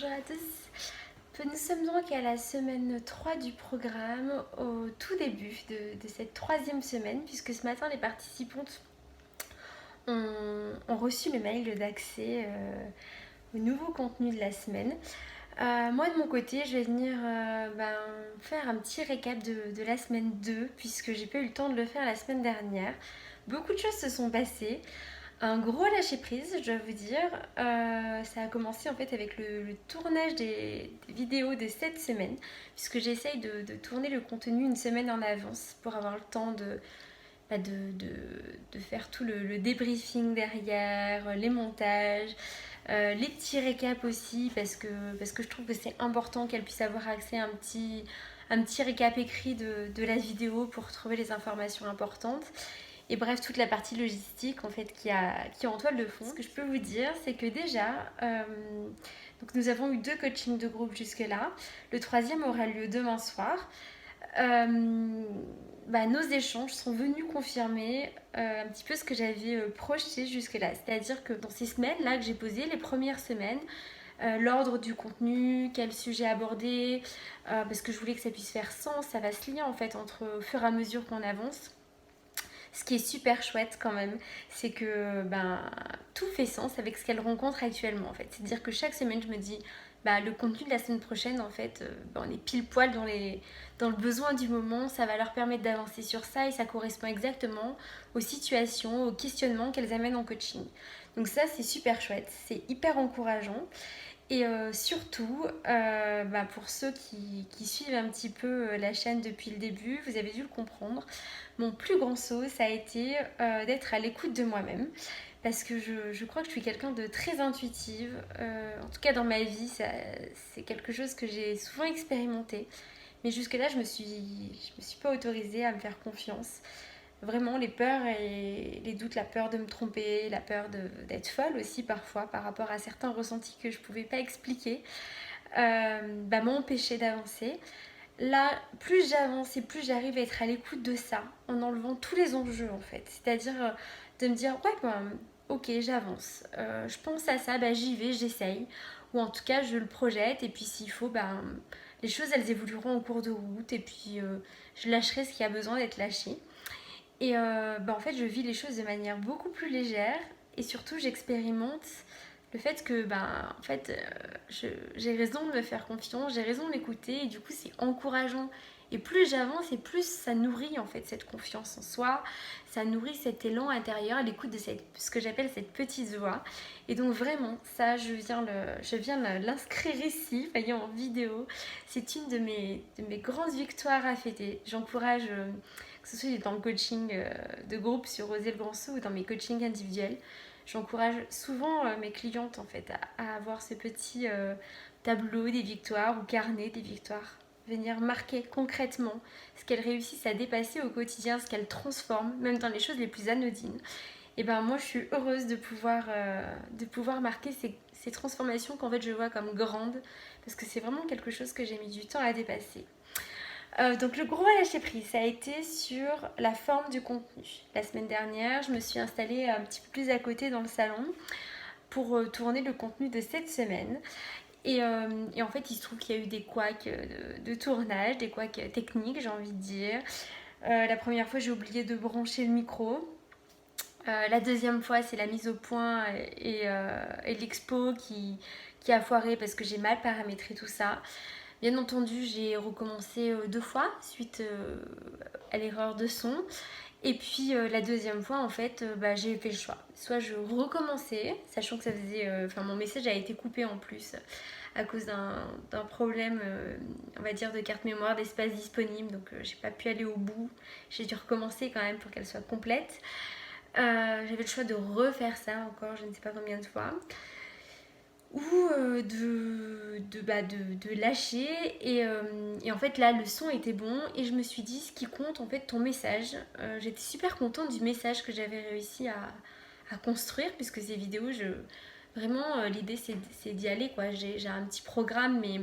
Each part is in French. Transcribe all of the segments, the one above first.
Bonjour à tous. Nous sommes donc à la semaine 3 du programme, au tout début de cette troisième semaine, puisque ce matin les participantes ont reçu le mail d'accès au nouveau contenu de la semaine. Moi de mon côté, je vais venir faire un petit récap de la semaine 2, puisque j'ai pas eu le temps de le faire la semaine dernière. Beaucoup de choses se sont passées. Un gros lâcher prise, je dois vous dire. Ça a commencé en fait avec le tournage des vidéos de cette semaine, puisque j'essaye de tourner le contenu une semaine en avance pour avoir le temps de faire tout le débriefing derrière, les montages, les petits récaps aussi, parce que je trouve que c'est important qu'elle puisse avoir accès à un petit récap écrit de la vidéo pour trouver les informations importantes. Et bref, toute la partie logistique en fait qui est en toile de fond. Ce que je peux vous dire, c'est que déjà, donc nous avons eu 2 coachings de groupe jusque-là. Le troisième aura lieu demain soir. Nos échanges sont venus confirmer un petit peu ce que j'avais projeté jusque-là. C'est-à-dire que dans ces semaines-là que j'ai posées, les premières semaines, l'ordre du contenu, quel sujet aborder, parce que je voulais que ça puisse faire sens, ça va se lier en fait au fur et à mesure qu'on avance. Ce qui est super chouette quand même, c'est que tout fait sens avec ce qu'elle rencontre actuellement en fait. C'est-à-dire que chaque semaine, je me dis, le contenu de la semaine prochaine, en fait, on est pile poil dans le besoin du moment, ça va leur permettre d'avancer sur ça et ça correspond exactement aux situations, aux questionnements qu'elles amènent en coaching. Donc ça, c'est super chouette, c'est hyper encourageant. Et surtout, pour ceux qui suivent un petit peu la chaîne depuis le début, vous avez dû le comprendre, mon plus grand saut, ça a été d'être à l'écoute de moi-même. Parce que je crois que je suis quelqu'un de très intuitive. En tout cas, dans ma vie, c'est quelque chose que j'ai souvent expérimenté. Mais jusque-là, je me suis pas autorisée à me faire confiance. Vraiment, les peurs et les doutes, la peur de me tromper, la peur d'être folle aussi parfois par rapport à certains ressentis que je pouvais pas expliquer, m'ont empêché d'avancer. Là, plus j'avance et plus j'arrive à être à l'écoute de ça, en enlevant tous les enjeux en fait. C'est-à-dire de me dire, ouais, ok, j'avance. Je pense à ça, j'y vais, j'essaye. Ou en tout cas, je le projette et puis s'il faut, les choses elles évolueront en cours de route et puis je lâcherai ce qui a besoin d'être lâché. Et en fait, je vis les choses de manière beaucoup plus légère et surtout, j'expérimente le fait que j'ai raison de me faire confiance, j'ai raison de m'écouter et du coup, c'est encourageant. Et plus j'avance et plus ça nourrit en fait cette confiance en soi, ça nourrit cet élan intérieur à l'écoute de ce que j'appelle cette petite voix. Et donc vraiment, ça, je viens l'inscrire ici, voyez, en vidéo. C'est une de mes grandes victoires à fêter. J'encourage que ce soit dans le coaching de groupe sur Oser le grand saut ou dans mes coachings individuels. J'encourage souvent mes clientes en fait à avoir ce petit tableau des victoires ou carnet des victoires. Venir marquer concrètement ce qu'elles réussissent à dépasser au quotidien, ce qu'elles transforment, même dans les choses les plus anodines. Et moi je suis heureuse de pouvoir marquer ces transformations qu'en fait je vois comme grandes, parce que c'est vraiment quelque chose que j'ai mis du temps à dépasser. Donc le gros lâcher prise, ça a été sur la forme du contenu. La semaine dernière, je me suis installée un petit peu plus à côté dans le salon pour tourner le contenu de cette semaine. Et en fait, il se trouve qu'il y a eu des couacs de tournage, des couacs techniques, j'ai envie de dire. La première fois, j'ai oublié de brancher le micro. La deuxième fois, c'est la mise au point et l'expo qui a foiré parce que j'ai mal paramétré tout ça. Bien entendu, j'ai recommencé 2 fois suite à l'erreur de son. Et puis la deuxième fois, en fait, j'ai fait le choix. Soit je recommençais, sachant que ça faisait... mon message a été coupé en plus à cause d'un problème, on va dire, de carte mémoire, d'espace disponible. Donc j'ai pas pu aller au bout. J'ai dû recommencer quand même pour qu'elle soit complète. J'avais le choix de refaire ça encore, je ne sais pas combien de fois. Ou de lâcher et en fait là le son était bon et je me suis dit ce qui compte en fait ton message. J'étais super contente du message que j'avais réussi à construire puisque ces vidéos vraiment l'idée c'est d'y aller quoi. J'ai un petit programme mais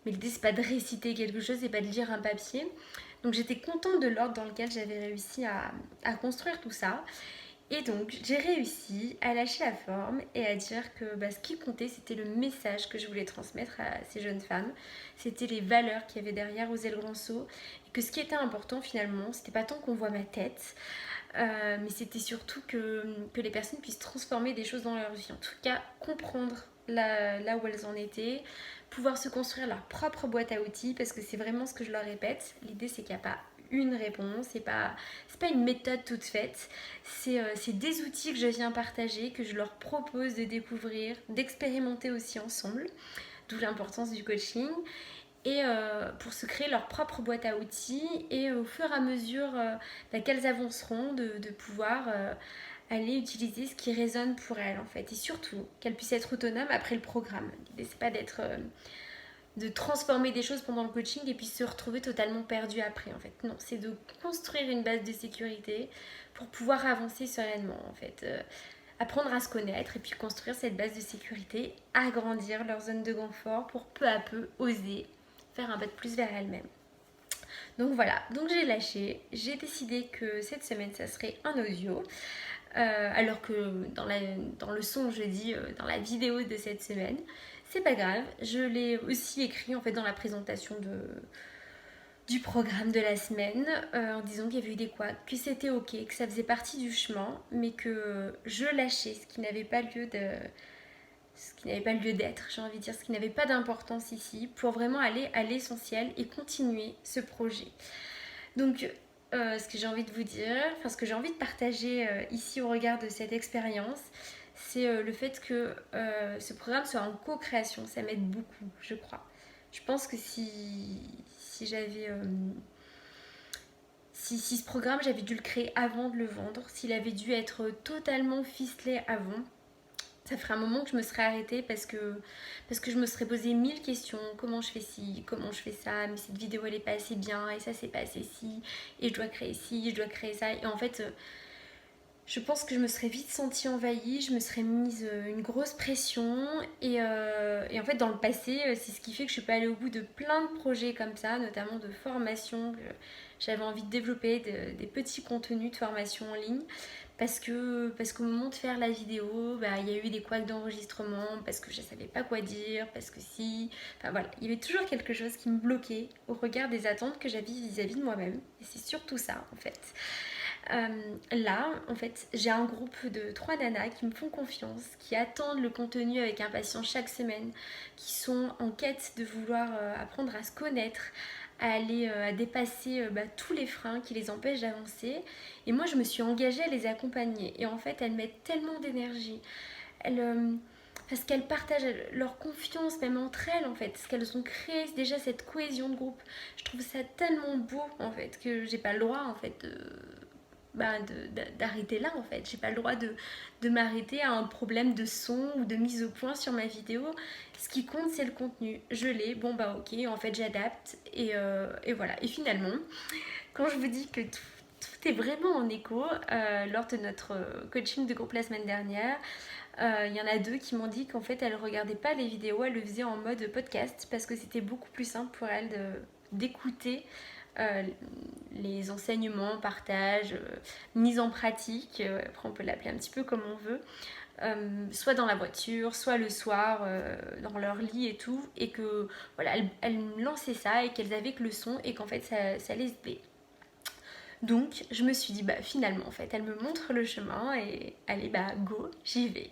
l'idée c'est pas de réciter quelque chose, c'est pas de lire un papier. Donc j'étais contente de l'ordre dans lequel j'avais réussi à construire tout ça. Et donc, j'ai réussi à lâcher la forme et à dire que ce qui comptait, c'était le message que je voulais transmettre à ces jeunes femmes. C'était les valeurs qu'il y avait derrière Oser le grand saut. Et que ce qui était important finalement, c'était pas tant qu'on voit ma tête, mais c'était surtout que les personnes puissent transformer des choses dans leur vie. En tout cas, comprendre là où elles en étaient, pouvoir se construire leur propre boîte à outils, parce que c'est vraiment ce que je leur répète. L'idée, c'est qu'il n'y a pas une réponse, c'est pas une méthode toute faite, c'est des outils que je viens partager, que je leur propose de découvrir, d'expérimenter aussi ensemble, d'où l'importance du coaching, et pour se créer leur propre boîte à outils, et au fur et à mesure qu'elles avanceront, de pouvoir aller utiliser ce qui résonne pour elles en fait, et surtout qu'elles puissent être autonomes après le programme. L'idée, c'est pas de transformer des choses pendant le coaching et puis se retrouver totalement perdu après en fait. Non, c'est de construire une base de sécurité pour pouvoir avancer sereinement en fait. Apprendre à se connaître et puis construire cette base de sécurité, agrandir leur zone de confort pour peu à peu oser faire un pas de plus vers elles-mêmes. Donc voilà, donc j'ai lâché, j'ai décidé que cette semaine ça serait un audio. Alors que dans le son, je dis dans la vidéo de cette semaine, c'est pas grave. Je l'ai aussi écrit en fait dans la présentation du programme de la semaine, en disant qu'il y avait eu des couacs, que c'était ok, que ça faisait partie du chemin, mais que je lâchais ce qui n'avait pas lieu d'être, j'ai envie de dire, ce qui n'avait pas d'importance ici, pour vraiment aller à l'essentiel et continuer ce projet. Donc, ce que j'ai envie de vous dire, enfin ce que j'ai envie de partager ici au regard de cette expérience, c'est le fait que ce programme soit en co-création. Ça m'aide beaucoup, je crois. Je pense que si j'avais... si ce programme, j'avais dû le créer avant de le vendre, s'il avait dû être totalement ficelé avant, ça ferait un moment que je me serais arrêtée parce que je me serais posé 1000 questions. Comment je fais ci, comment je fais ça, mais cette vidéo elle est pas assez bien, et ça c'est pas assez ci, et je dois créer ci, je dois créer ça. Et en fait, je pense que je me serais vite sentie envahie, je me serais mise une grosse pression. Et en fait, dans le passé, c'est ce qui fait que je suis pas allée au bout de plein de projets comme ça, notamment de formation. J'avais envie de développer des petits contenus de formation en ligne. Parce qu'au moment de faire la vidéo, il y a eu des couacs d'enregistrement, parce que je savais pas quoi dire, parce que si... Enfin voilà, il y avait toujours quelque chose qui me bloquait au regard des attentes que j'avais vis-à-vis de moi-même. Et c'est surtout ça, en fait. Là, en fait, j'ai un groupe de 3 nanas qui me font confiance, qui attendent le contenu avec impatience chaque semaine, qui sont en quête de vouloir apprendre à se connaître, à aller à dépasser tous les freins qui les empêchent d'avancer. Et moi, je me suis engagée à les accompagner. Et en fait, elles mettent tellement d'énergie. Parce qu'elles partagent leur confiance même entre elles en fait, parce qu'elles ont créé déjà cette cohésion de groupe. Je trouve ça tellement beau en fait que j'ai pas le droit en fait d'arrêter là en fait. J'ai pas le droit de m'arrêter à un problème de son ou de mise au point sur ma vidéo. Ce qui compte c'est le contenu. Je l'ai, bon ok, en fait j'adapte et voilà. Et finalement, quand je vous dis que tout est vraiment en écho, lors de notre coaching de groupe la semaine dernière, il y en a 2 qui m'ont dit qu'en fait elles regardaient pas les vidéos, elles le faisaient en mode podcast parce que c'était beaucoup plus simple pour elles d'écouter euh, les enseignements, partage, mise en pratique, après on peut l'appeler un petit peu comme on veut, soit dans la voiture, soit le soir, dans leur lit et tout, et que voilà, elles me lançaient ça et qu'elles avaient que le son et qu'en fait ça les aidait. Donc je me suis dit finalement en fait elle me montre le chemin et allez go, j'y vais.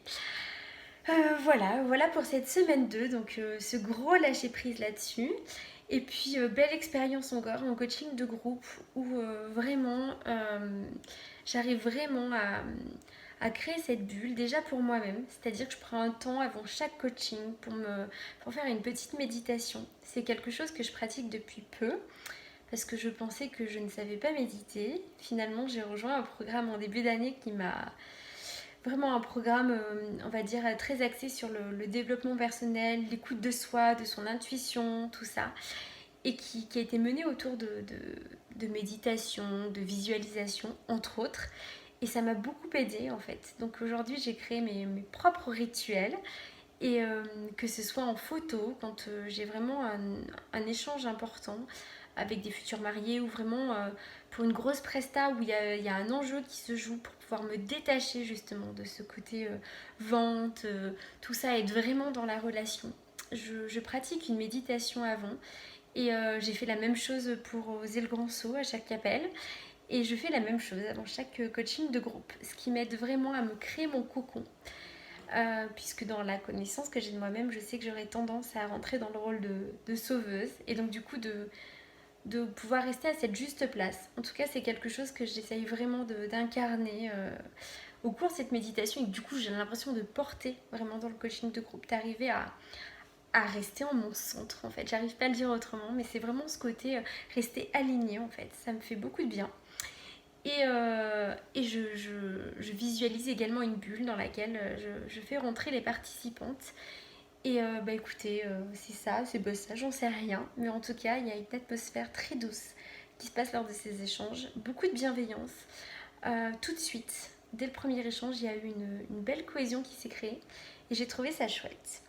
Voilà pour cette semaine 2, donc ce gros lâcher prise là-dessus. Et puis belle expérience encore en coaching de groupe où vraiment j'arrive vraiment à créer cette bulle déjà pour moi-même, c'est-à-dire que je prends un temps avant chaque coaching pour faire une petite méditation. C'est quelque chose que je pratique depuis peu parce que je pensais que je ne savais pas méditer. Finalement, j'ai rejoint un programme en début d'année qui m'a vraiment un programme, on va dire, très axé sur le développement personnel, l'écoute de soi, de son intuition, tout ça, et qui a été mené autour de méditation, de visualisation, entre autres. Et ça m'a beaucoup aidée en fait. Donc aujourd'hui, j'ai créé mes propres rituels. Et que ce soit en photo, quand j'ai vraiment un échange important avec des futurs mariés, ou vraiment pour une grosse presta où il y a un enjeu qui se joue pour pouvoir me détacher justement de ce côté vente, tout ça, être vraiment dans la relation. Je pratique une méditation avant et j'ai fait la même chose pour oser le grand saut à chaque appel. Et je fais la même chose avant chaque coaching de groupe, ce qui m'aide vraiment à me créer mon cocon. Puisque dans la connaissance que j'ai de moi-même, je sais que j'aurais tendance à rentrer dans le rôle de sauveuse et donc du coup de pouvoir rester à cette juste place. En tout cas, c'est quelque chose que j'essaye vraiment d'incarner au cours de cette méditation et que du coup j'ai l'impression de porter vraiment dans le coaching de groupe, d'arriver à rester en mon centre en fait. J'arrive pas à le dire autrement, mais c'est vraiment ce côté rester aligné en fait. Ça me fait beaucoup de bien. Et je visualise également une bulle dans laquelle je fais rentrer les participantes. Et bah écoutez, c'est ça, c'est bah, ça, j'en sais rien. Mais en tout cas, il y a une atmosphère très douce qui se passe lors de ces échanges. Beaucoup de bienveillance. Tout de suite, dès le premier échange, il y a eu une belle cohésion qui s'est créée. Et j'ai trouvé ça chouette.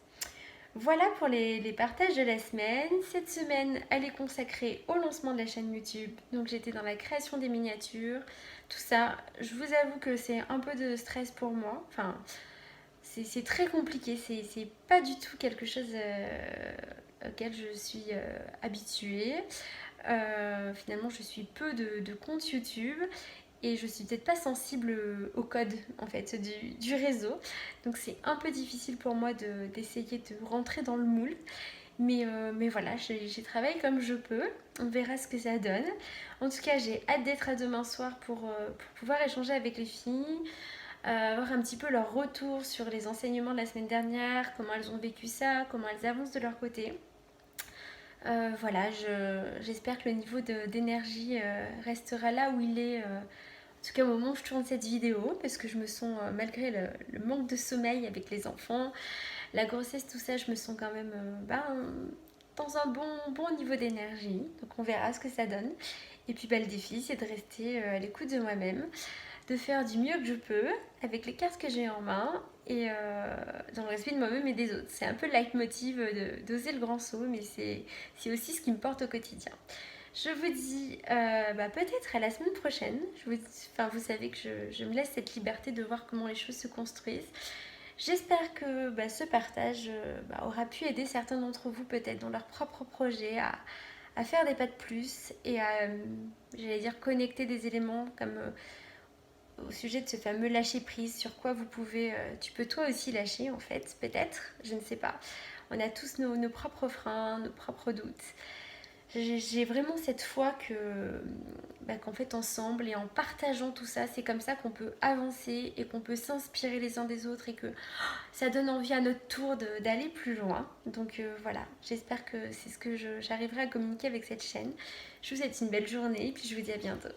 Voilà pour les partages de la semaine. Cette semaine, elle est consacrée au lancement de la chaîne YouTube. Donc j'étais dans la création des miniatures, tout ça. Je vous avoue que c'est un peu de stress pour moi. Enfin, c'est très compliqué. C'est pas du tout quelque chose auquel je suis habituée. Finalement, je suis peu de comptes YouTube et je suis peut-être pas sensible au code en fait du réseau, donc c'est un peu difficile pour moi d'essayer de rentrer dans le moule, mais voilà, j'y travaille comme je peux, on verra ce que ça donne. En tout cas, j'ai hâte d'être à demain soir pour pouvoir échanger avec les filles, avoir un petit peu leur retour sur les enseignements de la semaine dernière, comment elles ont vécu ça, comment elles avancent de leur côté. Voilà, j'espère que le niveau d'énergie restera là où il est, en tout cas au moment où je tourne cette vidéo, parce que je me sens, malgré le manque de sommeil avec les enfants, la grossesse, tout ça, je me sens quand même dans un bon niveau d'énergie. Donc on verra ce que ça donne. Et puis bah, le défi, c'est de rester à l'écoute de moi-même, de faire du mieux que je peux avec les cartes que j'ai en main et dans le respect de moi-même et des autres. C'est un peu le leitmotiv d'oser le grand saut, mais c'est aussi ce qui me porte au quotidien. Je vous dis peut-être à la semaine prochaine. Vous savez que je me laisse cette liberté de voir comment les choses se construisent. J'espère que ce partage aura pu aider certains d'entre vous peut-être dans leur propre projet à faire des pas de plus et à, j'allais dire, connecter des éléments comme au sujet de ce fameux lâcher prise, sur quoi tu peux toi aussi lâcher en fait, peut-être, je ne sais pas. On a tous nos propres freins, nos propres doutes. J'ai vraiment cette foi qu'en fait ensemble et en partageant tout ça, c'est comme ça qu'on peut avancer et qu'on peut s'inspirer les uns des autres et que ça donne envie à notre tour d'aller plus loin. Donc voilà, j'espère que c'est ce que j'arriverai à communiquer avec cette chaîne. Je vous souhaite une belle journée et puis je vous dis à bientôt.